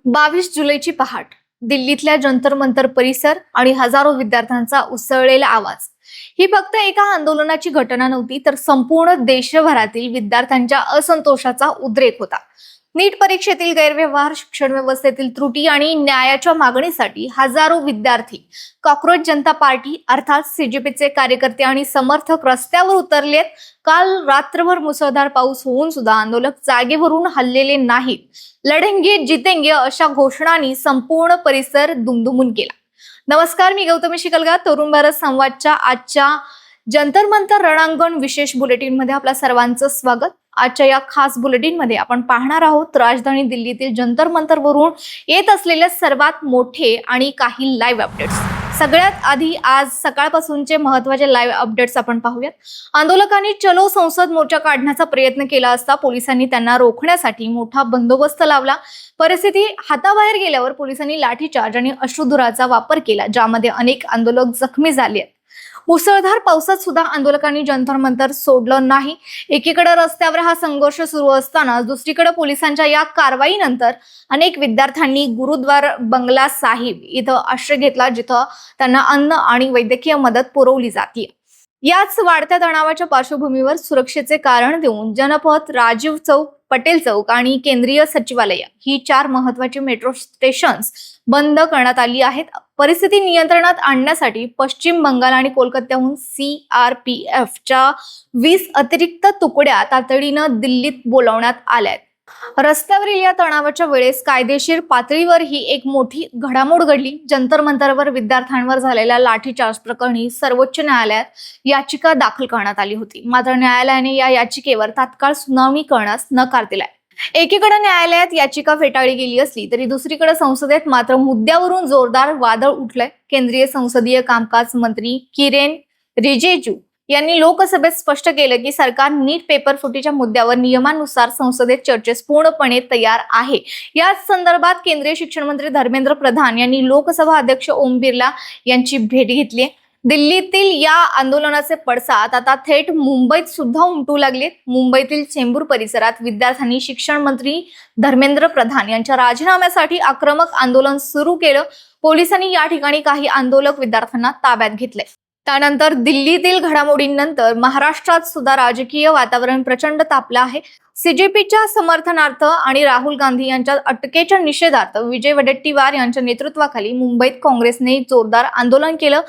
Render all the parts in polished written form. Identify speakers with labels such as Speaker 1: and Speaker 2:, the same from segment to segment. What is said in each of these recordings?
Speaker 1: 22 जुलैची पहाट, दिल्लीतल्या जंतर मंतर परिसर आणि हजारो विद्यार्थ्यांचा उसळलेला आवाज ही फक्त एका आंदोलनाची घटना नव्हती, तर संपूर्ण देशभरातील विद्यार्थ्यांच्या असंतोषाचा उद्रेक होता. नीट परीक्षेतील गैरव्यवहार, शिक्षण व्यवस्थेतील त्रुटी आणि न्यायाच्या मागणीसाठी हजारो विद्यार्थी, कॉक्रोच जनता पार्टी अर्थात सीजेपीचे कार्यकर्ते आणि समर्थक रस्त्यावर उतरलेत. काल रात्रभर मुसळधार पाऊस होऊन सुद्धा आंदोलक जागेवरून हललेले नाहीत. लढेंगे जितेंगे अशा घोषणांनी संपूर्ण परिसर दुमदुमून गेला. नमस्कार, मी गौतमी शिकलगा. तरुण भारत संवादच्या आजच्या जंतर मंतर रणांगण विशेष बुलेटिन मध्ये आपल्या सर्वांचं स्वागत. आजच्या या खास बुलेटिन मध्ये आपण पाहणार आहोत राजधानी दिल्लीतील जंतर मंतर वरून येत असलेले सर्वात मोठे आणि काही लाईव्ह अपडेट्स. सगळ्यात आधी आज सकाळपासूनचे महत्त्वाचे लाईव्ह अपडेट्स आपण पाहूयात. आंदोलकांनी चलो संसद मोर्चा काढण्याचा प्रयत्न केला असता पोलिसांनी त्यांना रोखण्यासाठी मोठा बंदोबस्त लावला. परिस्थिती हाताबाहेर गेल्यावर पोलिसांनी लाठीचार्ज आणि अश्रुधुराचा वापर केला, ज्यामध्ये अनेक आंदोलक जखमी झाले. मुसळधार पावसात सुद्धा आंदोलकांनी जंतर मंतर सोडलं नाही. एकीकडे रस्त्यावर हा संघर्ष सुरू असताना दुसरीकडे पोलिसांच्या या कारवाईनंतर अनेक विद्यार्थ्यांनी गुरुद्वार बंगला साहिब इथं आश्रय घेतला, जिथं त्यांना अन्न आणि वैद्यकीय मदत पुरवली जाते. याच वाढत्या तणावाच्या पार्श्वभूमीवर सुरक्षेचे कारण देऊन जनपथ, राजीव चौक, पटेल चौक आणि केंद्रीय सचिवालय ही 4 महत्वाची मेट्रो स्टेशन्स बंद करण्यात आली आहेत. परिस्थिती नियंत्रणात आणण्यासाठी पश्चिम बंगाल आणि कोलकात्याहून CRPFच्या 20 अतिरिक्त तुकड्या तातडीनं दिल्लीत बोलावण्यात आल्यात. रस्त्यावरील या तणावाच्या वेळेस कायदेशीर पातळीवर ही एक मोठी घडामोड घडली. जंतर मंतरवर विद्यार्थ्यांवर झालेल्या लाठीचार्ज प्रकरणी सर्वोच्च न्यायालयात याचिका दाखल करण्यात आली होती. मात्र न्यायालयाने या याचिकेवर तात्काळ सुनावणी करण्यास नकार दिलाय. एकीकडे न्यायालयात याचिका फेटाळली गेली असली तरी दुसरीकडे संसदेत मात्र मुद्द्यावरून जोरदार वादळ उठलंय. केंद्रीय संसदीय कामकाज मंत्री किरेन रिजिजू यांनी लोकसभेत स्पष्ट केलं की सरकार नीट पेपर फुटीच्या मुद्द्यावर नियमानुसार संसदेत चर्चेस पूर्णपणे तयार आहे. याच संदर्भात केंद्रीय शिक्षण मंत्री धर्मेंद्र प्रधान यांनी लोकसभा अध्यक्ष ओम बिर्ला यांची भेट घेतली. दिल्लीतील या आंदोलनाचे पडसाद आता थेट मुंबईत सुद्धा उमटू लागले. मुंबईतील चेंबूर परिसरात विद्यार्थ्यांनी शिक्षण मंत्री धर्मेंद्र प्रधान यांच्या राजीनाम्यासाठी आक्रमक आंदोलन सुरू केलं. पोलिसांनी या ठिकाणी काही आंदोलक विद्यार्थ्यांना ताब्यात घेतले. त्यानंतर दिल्लीतील घडामोडींनंतर महाराष्ट्रात सुद्धा राजकीय वातावरण प्रचंड तापलं आहे. सीजेपीच्या समर्थनार्थ आणि राहुल गांधी यांच्या अटकेच्या निषेधार्थ विजय वडेट्टीवार यांच्या नेतृत्वाखाली मुंबईत काँग्रेसने जोरदार आंदोलन केलं.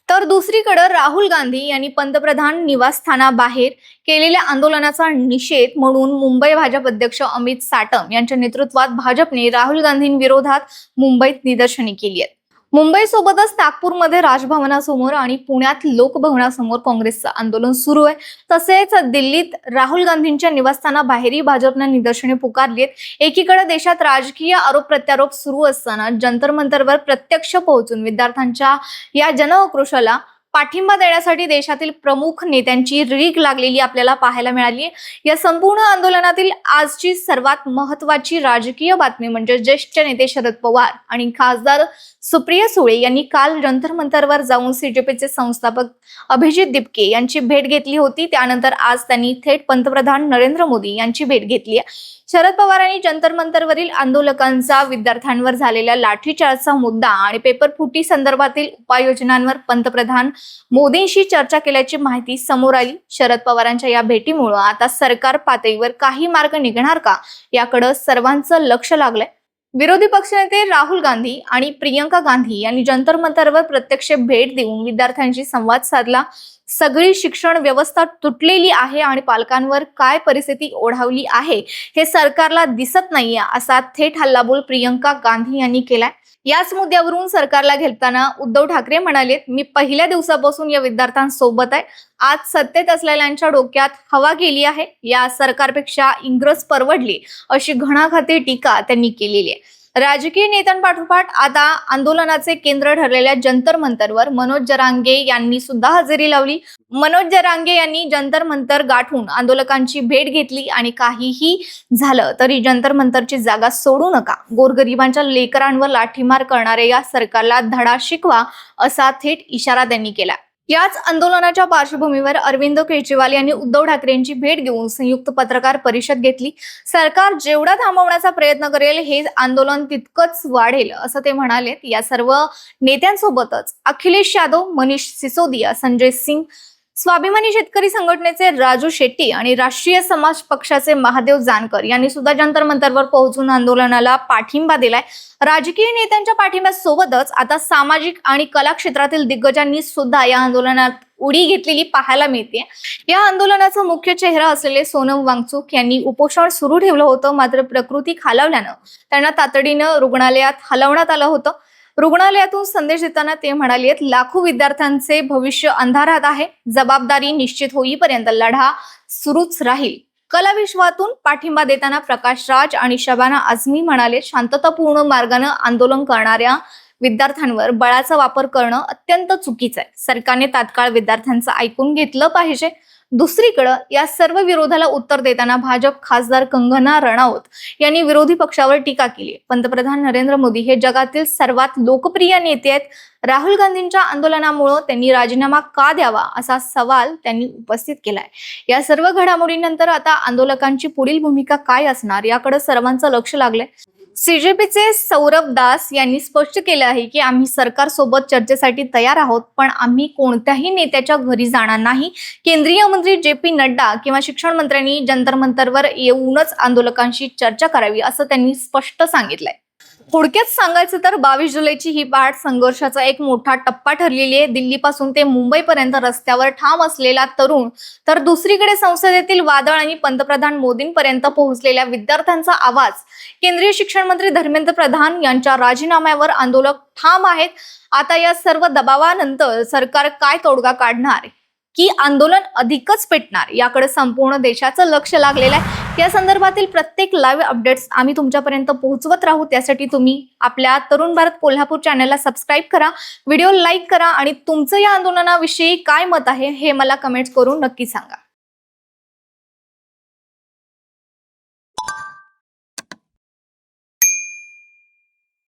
Speaker 1: तर दुसरीकडे राहुल गांधी यांनी पंतप्रधान निवासस्थानाबाहेर केलेल्या आंदोलनाचा निषेध म्हणून मुंबई भाजप अध्यक्ष अमित साटम यांच्या नेतृत्वात भाजपने राहुल गांधींविरोधात मुंबईत निदर्शने केली आहेत. मुंबईसोबतच नागपूरमध्ये राजभवनासमोर आणि पुण्यात लोकभवनासमोर काँग्रेसचं आंदोलन सुरू आहे. तसेच दिल्लीत राहुल गांधींच्या निवासस्थानाबाहेरही भाजपनं निदर्शने पुकारली आहेत. एकीकडे देशात राजकीय आरोप प्रत्यारोप सुरू असताना जंतर मंतरवर प्रत्यक्ष पोहोचून विद्यार्थ्यांच्या या जनआक्रोशाला पाठिंबा देण्यासाठी देशातील प्रमुख नेत्यांची रीघ लागलेली आपल्याला पाहायला मिळाली. या संपूर्ण आंदोलनातील आजची सर्वात महत्वाची राजकीय बातमी म्हणजे ज्येष्ठ नेते शरद पवार आणि खासदार सुप्रिया सुळे यांनी काल जंतर मंतरवर जाऊन सीजेपीचे संस्थापक अभिजित दिपके यांची भेट घेतली होती. त्यानंतर आज त्यांनी थेट पंतप्रधान नरेंद्र मोदी यांची भेट घेतली आहे. शरद पवारांनी जंतर मंतरवरील आंदोलकांचा विद्यार्थ्यांवर झालेल्या लाठीचार्जचा मुद्दा आणि पेपर फुटी संदर्भातील उपाययोजनांवर पंतप्रधान मोदींशी चर्चा केल्याची माहिती समोर आली. शरद पवारांच्या या भेटीमुळे आता सरकार पातळीवर काही मार्ग निघणार का याकडे सर्वांचं लक्ष लागलंय. विरोधी पक्षनेते राहुल गांधी आणि प्रियंका गांधी यांनी जंतर मंतरवर प्रत्यक्ष भेट देऊन विद्यार्थ्यांशी संवाद साधला. सगळी शिक्षण व्यवस्था तुटलेली आहे आणि पालकांवर काय परिस्थिती ओढावली आहे हे सरकारला दिसत नाहीये, असा थेट हल्लाबोल प्रियंका गांधी यांनी केलाय. याच मुद्द्यावरून सरकारला घेताना उद्धव ठाकरे म्हणाले, मी पहिल्या दिवसापासून या विद्यार्थ्यांसोबत आहे. आज सत्तेत असलेल्यांच्या डोक्यात हवा गेली आहे. या सरकारपेक्षा इंग्रज परवडले, अशी घणाघाती टीका त्यांनी केलेली आहे. राजकीय नेत्यांपाठोपाठ आता आंदोलनाचे केंद्र ठरलेल्या जंतर मंतरवर मनोज जरांगे यांनी सुद्धा हजेरी लावली. मनोज जरांगे यांनी जंतर मंतर गाठून आंदोलकांची भेट घेतली आणि काहीही झालं तरी जंतर मंतरची जागा सोडू नका, गोरगरिबांच्या लेकरांवर लाठीमार करणारे या सरकारला धडा शिकवा, असा थेट इशारा त्यांनी केला. याच आंदोलनाच्या पार्श्वभूमीवर अरविंद केजरीवाल यांनी उद्धव ठाकरेंची भेट घेऊन संयुक्त पत्रकार परिषद घेतली. सरकार जेवढा थांबवण्याचा प्रयत्न करेल हे आंदोलन तितकंच वाढेल असं ते म्हणाले. या सर्व नेत्यांसोबतच अखिलेश यादव, मनीष सिसोदिया, संजय सिंग, स्वाभिमानी शेतकरी संघटनेचे राजू शेट्टी आणि राष्ट्रीय समाज पक्षाचे महादेव जानकर यांनी सुद्धा जंतर मंतरवर पोहोचून आंदोलनाला पाठिंबा दिलाय. राजकीय नेत्यांच्या पाठिंब्यासोबतच आता सामाजिक आणि कला क्षेत्रातील दिग्गजांनी सुद्धा या आंदोलनात उडी घेतलेली पाहायला मिळते. या आंदोलनाचा मुख्य चेहरा असलेले सोनम वांगचुक यांनी उपोषण सुरू ठेवलं होतं, मात्र प्रकृती खालावल्यानं त्यांना तातडीनं रुग्णालयात हलवण्यात आलं होतं. रुग्णालयातून संदेश देताना ते म्हणाले, लाखो विद्यार्थ्यांचे भविष्य अंधारात आहे. जबाबदारी निश्चित होईपर्यंत लढा सुरूच राहील. कला विश्वातून पाठिंबा देताना प्रकाश राज आणि शबाना आझमी म्हणाले, शांततापूर्ण मार्गाने आंदोलन करणाऱ्या विद्यार्थ्यांवर बळाचा वापर करणं अत्यंत चुकीचं आहे. सरकारने तात्काळ विद्यार्थ्यांचं ऐकून घेतलं पाहिजे. दुसरीकडे या सर्व विरोधाला उत्तर देताना भाजप खासदार कंगना रनौत यांनी विरोधी पक्षावर टीका केली. पंतप्रधान नरेंद्र मोदी हे जगातील सर्वात लोकप्रिय नेते आहेत. राहुल गांधींच्या आंदोलनामुळे त्यांनी राजीनामा का द्यावा असा सवाल त्यांनी उपस्थित केलाय. या सर्व घडामोडींनंतर आता आंदोलकांची पुढील भूमिका काय असणार याकडे सर्वांचं लक्ष लागलंय. सीजेपीचे सौरभ दास यांनी स्पष्ट केलं आहे की आम्ही सरकारसोबत चर्चेसाठी तयार आहोत, पण आम्ही कोणत्याही नेत्याच्या घरी जाणार नाही. केंद्रीय मंत्री JP नड्डा किंवा शिक्षण मंत्र्यांनी जंतर मंतरवर येऊनच आंदोलकांशी चर्चा करावी असं त्यांनी स्पष्ट सांगितलंय. थोडक्यात सांगायचं तर 22 जुलैची ही पहाट संघर्षाचा एक मोठा टप्पा ठरलेली आहे. दिल्लीपासून ते मुंबईपर्यंत रस्त्यावर ठाम असलेला तरुण, तर दुसरीकडे संसदेतील वादळ आणि पंतप्रधान मोदींपर्यंत पोहोचलेल्या विद्यार्थ्यांचा आवाज. केंद्रीय शिक्षण मंत्री धर्मेंद्र प्रधान यांच्या राजीनाम्यावर आंदोलक ठाम आहेत. आता या सर्व दबावानंतर सरकार काय तोडगा काढणार की आंदोलन अधिकच पेटणार याकडे संपूर्ण देशाचं लक्ष लागलेलं आहे. या संदर्भातील प्रत्येक लाईव्ह अपडेट्स आम्ही तुमच्यापर्यंत पोहोचवत राहू. त्यासाठी तुम्ही आपल्या तरुण भारत कोल्हापूर चॅनलला सबस्क्राईब करा, व्हिडिओ लाईक करा आणि तुमचं या आंदोलनाविषयी काय मत आहे हे मला कमेंट्स करून नक्की सांगा.